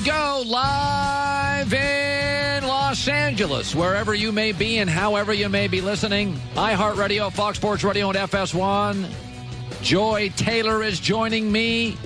go live in Los Angeles, wherever you may be and however you may be listening. iHeartRadio, Fox Sports Radio, and FS1. Joy Taylor is joining me.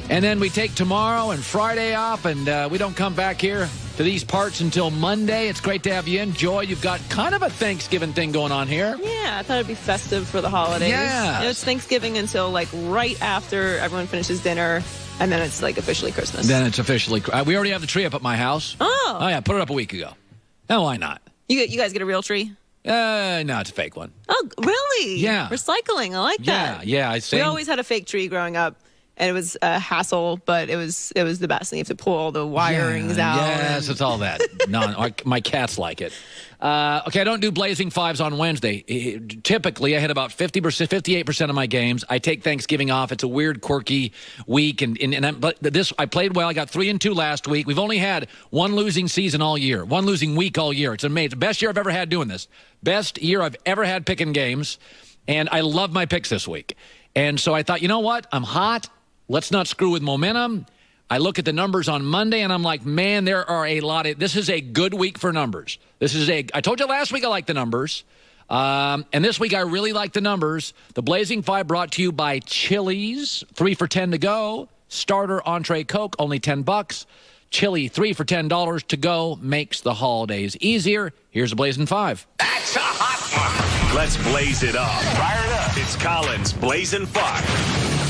And then we take tomorrow and Friday off, and we don't come back here to these parts until Monday. It's great to have you in. Joy, you've got kind of a Thanksgiving thing going on here. Yeah, I thought it'd be festive for the holidays. Yeah. It's Thanksgiving until, like, right after everyone finishes dinner, and then it's, like, officially Christmas. Then it's officially... we already have the tree up at my house. Oh, yeah, put it up a week ago. No, why not? You guys get a real tree? No, it's a fake one. Oh, really? Yeah. Recycling. I like that. Yeah. We always had a fake tree growing up. And it was a hassle, but it was the best. And you have to pull all the wirings out. Yes, it's all that. My cats like it. Okay, I don't do Blazing Fives on Wednesday. Typically, I hit about 50%, 58% of my games. I take Thanksgiving off. It's a weird, quirky week. But I played well. I got 3-2 last week. We've only had one losing season all year, one losing week all year. It's amazing. Best year I've ever had doing this. Best year I've ever had picking games. And I love my picks this week. And so I thought, you know what? I'm hot. Let's not screw with momentum. I look at the numbers on Monday, and I'm like, man, there are a lot of... This is a good week for numbers. I told you last week I like the numbers. And this week I really like the numbers. The Blazing Five brought to you by Chili's. 3 for $10 to go. Starter, entree, Coke, only $10. Chili, 3 for $10 to go. Makes the holidays easier. Here's the Blazing Five. That's a hot one. Let's blaze it up. Fire it up. It's Colin's Blazing Five.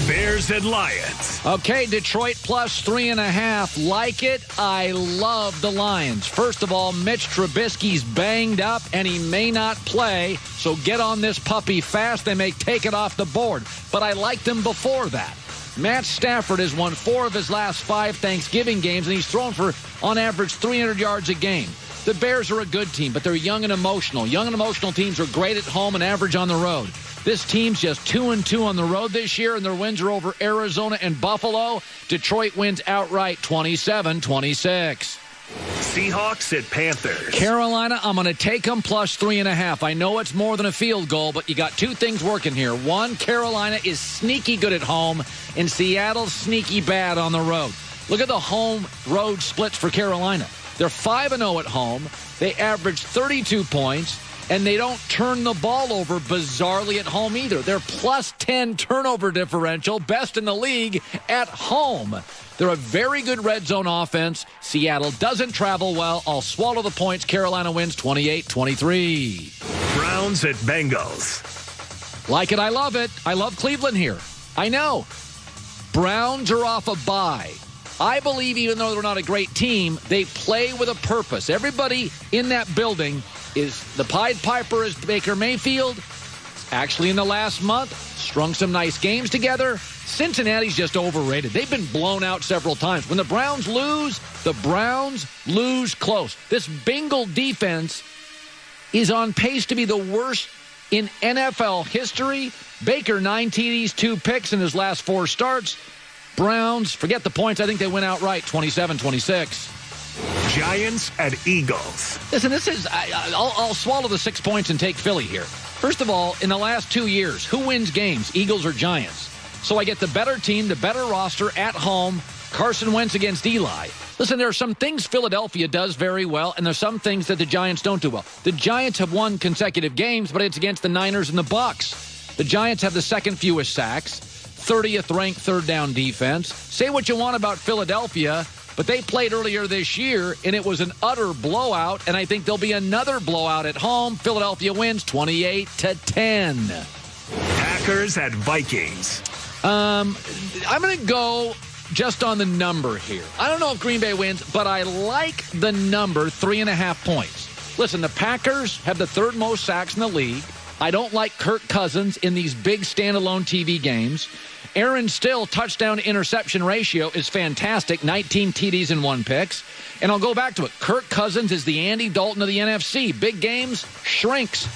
Bears and Lions. Okay, Detroit plus 3.5. Like it. I love the Lions. First of all, Mitch Trubisky's banged up, and he may not play, so get on this puppy fast. They may take it off the board. But I liked him before that. Matt Stafford has won 4 of his last 5 Thanksgiving games, and he's thrown for, on average, 300 yards a game. The Bears are a good team, but they're young and emotional. Young and emotional teams are great at home and average on the road. This team's just 2-2 on the road this year, and their wins are over Arizona and Buffalo. Detroit wins outright 27-26. Seahawks at Panthers. Carolina, I'm going to take them plus 3.5. I know it's more than a field goal, but you got 2 things working here. One, Carolina is sneaky good at home, and Seattle's sneaky bad on the road. Look at the home-road splits for Carolina. They're 5-0 at home. They average 32 points. And they don't turn the ball over bizarrely at home either. They're plus 10 turnover differential, best in the league at home. They're a very good red zone offense. Seattle doesn't travel well. I'll swallow the points. Carolina wins 28-23. Browns at Bengals. Like it, I love it. I love Cleveland here. I know. Browns are off a bye. I believe even though they're not a great team, they play with a purpose. Everybody in that building is the Pied Piper is Baker Mayfield. Actually, in the last month, strung some nice games together. Cincinnati's just overrated. They've been blown out several times. When the Browns lose close. This Bengal defense is on pace to be the worst in NFL history. Baker, 9 TDs, 2 picks in his last 4 starts. Browns, forget the points. I think they win outright, 27-26. Giants at Eagles. Listen, I'll swallow the 6 points and take Philly here. First of all, in the last 2 years, who wins games, Eagles or Giants? So I get the better team, the better roster at home. Carson Wentz against Eli. Listen, there are some things Philadelphia does very well, and there's some things that the Giants don't do well. The Giants have won consecutive games, but it's against the Niners and the Bucs. The Giants have the second fewest sacks, 30th ranked third down defense. Say what you want about Philadelphia, but they played earlier this year, and it was an utter blowout, and I think there'll be another blowout at home. Philadelphia wins 28-10. Packers at Vikings. I'm going to go just on the number here. I don't know if Green Bay wins, but I like the number, 3.5 points. Listen, the Packers have the 3rd most sacks in the league. I don't like Kirk Cousins in these big standalone TV games. Aaron Still, touchdown-interception ratio is fantastic, 19 TDs and 1 picks. And I'll go back to it. Kirk Cousins is the Andy Dalton of the NFC. Big games, shrinks.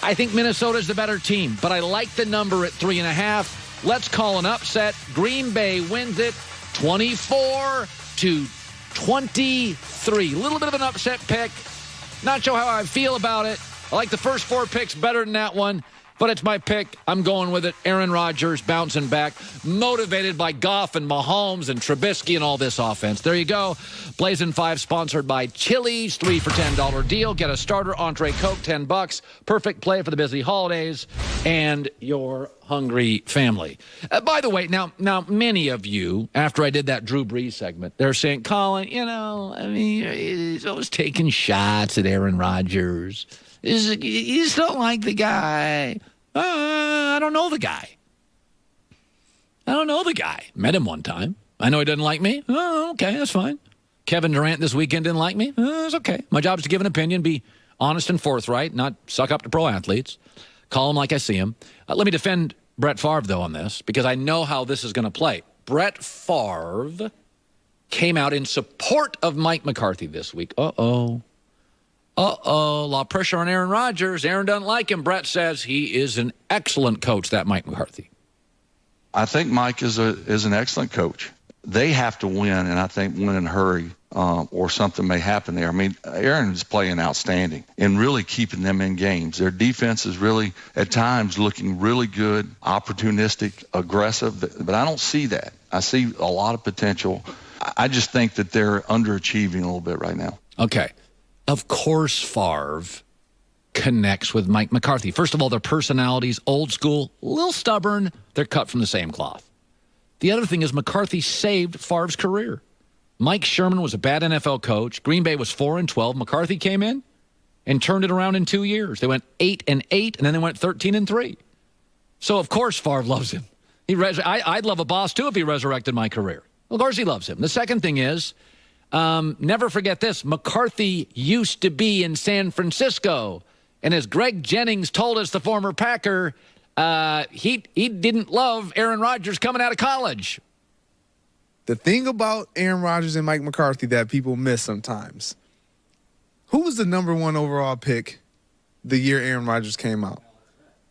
I think Minnesota's the better team, but I like the number at 3.5. Let's call an upset. Green Bay wins it 24-23. A little bit of an upset pick. Not sure how I feel about it. I like the first 4 picks better than that one. But it's my pick. I'm going with it. Aaron Rodgers bouncing back, motivated by Goff and Mahomes and Trubisky and all this offense. There you go. Blazing 5 sponsored by Chili's. 3 for $10 deal. Get a starter, entree, Coke, $10. Perfect play for the busy holidays and your hungry family. By the way, now many of you, after I did that Drew Brees segment, they're saying, Colin, he's always taking shots at Aaron Rodgers. You just don't like the guy. I don't know the guy. Met him one time. I know he doesn't like me. Oh, okay, that's fine. Kevin Durant this weekend didn't like me. It's okay. My job is to give an opinion, be honest and forthright, not suck up to pro athletes. Call them like I see them. Let me defend Brett Favre, though, on this, because I know how this is going to play. Brett Favre came out in support of Mike McCarthy this week. Uh-oh, a lot of pressure on Aaron Rodgers. Aaron doesn't like him. Brett says he is an excellent coach, that Mike McCarthy. I think Mike is an excellent coach. They have to win, and I think win in a hurry, or something may happen there. I mean, Aaron's playing outstanding and really keeping them in games. Their defense is really, at times, looking really good, opportunistic, aggressive, but I don't see that. I see a lot of potential. I just think that they're underachieving a little bit right now. Okay. Of course, Favre connects with Mike McCarthy. First of all, their personalities, old school, a little stubborn. They're cut from the same cloth. The other thing is McCarthy saved Favre's career. Mike Sherman was a bad NFL coach. Green Bay was 4-12. McCarthy came in and turned it around in 2 years. They went 8-8, and then they went 13-3. So, of course, Favre loves him. I'd love a boss, too, if he resurrected my career. Of course he loves him. The second thing is, never forget this. McCarthy used to be in San Francisco. And as Greg Jennings told us, the former Packer, he didn't love Aaron Rodgers coming out of college. The thing about Aaron Rodgers and Mike McCarthy that people miss sometimes, who was the number 1 overall pick the year Aaron Rodgers came out?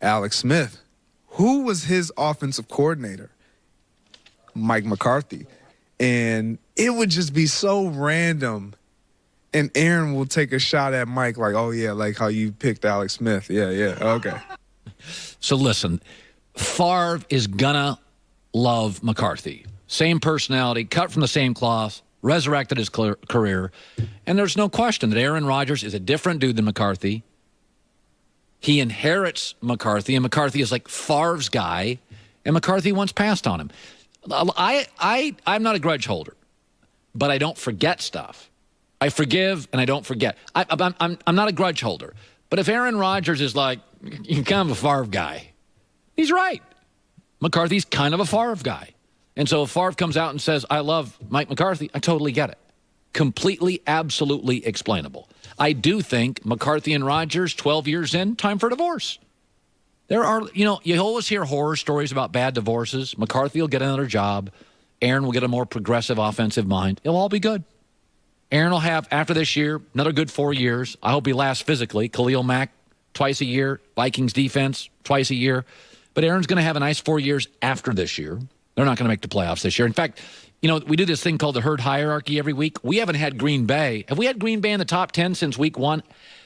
Alex Smith. Who was his offensive coordinator? Mike McCarthy. And it would just be so random. And Aaron will take a shot at Mike like, oh, yeah, like how you picked Alex Smith. Yeah, okay. So listen, Favre is gonna love McCarthy. Same personality, cut from the same cloth, resurrected his career. And there's no question that Aaron Rodgers is a different dude than McCarthy. He inherits McCarthy, and McCarthy is like Favre's guy, and McCarthy once passed on him. I'm not a grudge holder, but I don't forget stuff. I forgive and I don't forget. I'm not a grudge holder. But if Aaron Rodgers is like, you're kind of a Favre guy, he's right. McCarthy's kind of a Favre guy. And so if Favre comes out and says, I love Mike McCarthy, I totally get it. Completely, absolutely explainable. I do think McCarthy and Rodgers, 12 years in, time for divorce. There are, you always hear horror stories about bad divorces. McCarthy will get another job. Aaron will get a more progressive offensive mind. It'll all be good. Aaron will have, after this year, another good 4 years. I hope he lasts physically. Khalil Mack, twice a year. Vikings defense, twice a year. But Aaron's going to have a nice 4 years after this year. They're not going to make the playoffs this year. In fact, we do this thing called the herd hierarchy every week. We haven't had Green Bay. Have we had Green Bay in the top 10 since week 1?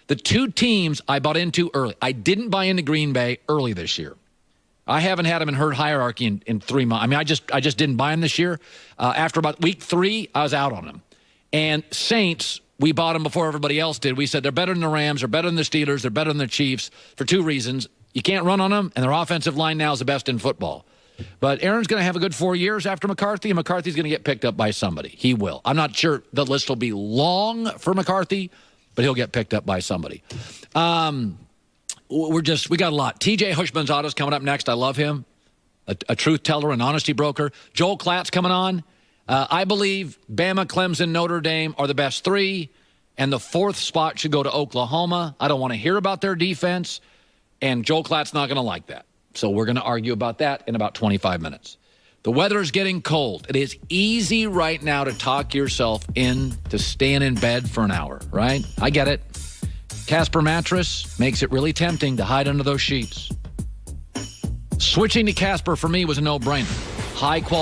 The 2 teams I bought into early. I didn't buy into Green Bay early this year. I haven't had them in herd hierarchy in 3 months. I mean, I just didn't buy them this year. After about week 3, I was out on them. And Saints, we bought them before everybody else did. We said they're better than the Rams, they're better than the Steelers, they're better than the Chiefs for 2 reasons. You can't run on them, and their offensive line now is the best in football. But Aaron's going to have a good 4 years after McCarthy, and McCarthy's going to get picked up by somebody. He will. I'm not sure the list will be long for McCarthy, but he'll get picked up by somebody. We got a lot. TJ Hushman's coming up next. I love him. A truth teller, an honesty broker. Joel Klatt's coming on. I believe Bama, Clemson, Notre Dame are the best 3, and the 4th spot should go to Oklahoma. I don't want to hear about their defense, and Joel Klatt's not going to like that. So we're going to argue about that in about 25 minutes. The weather is getting cold. It is easy right now to talk yourself into staying in bed for an hour, right? I get it. Casper mattress makes it really tempting to hide under those sheets. Switching to Casper for me was a no-brainer. High quality.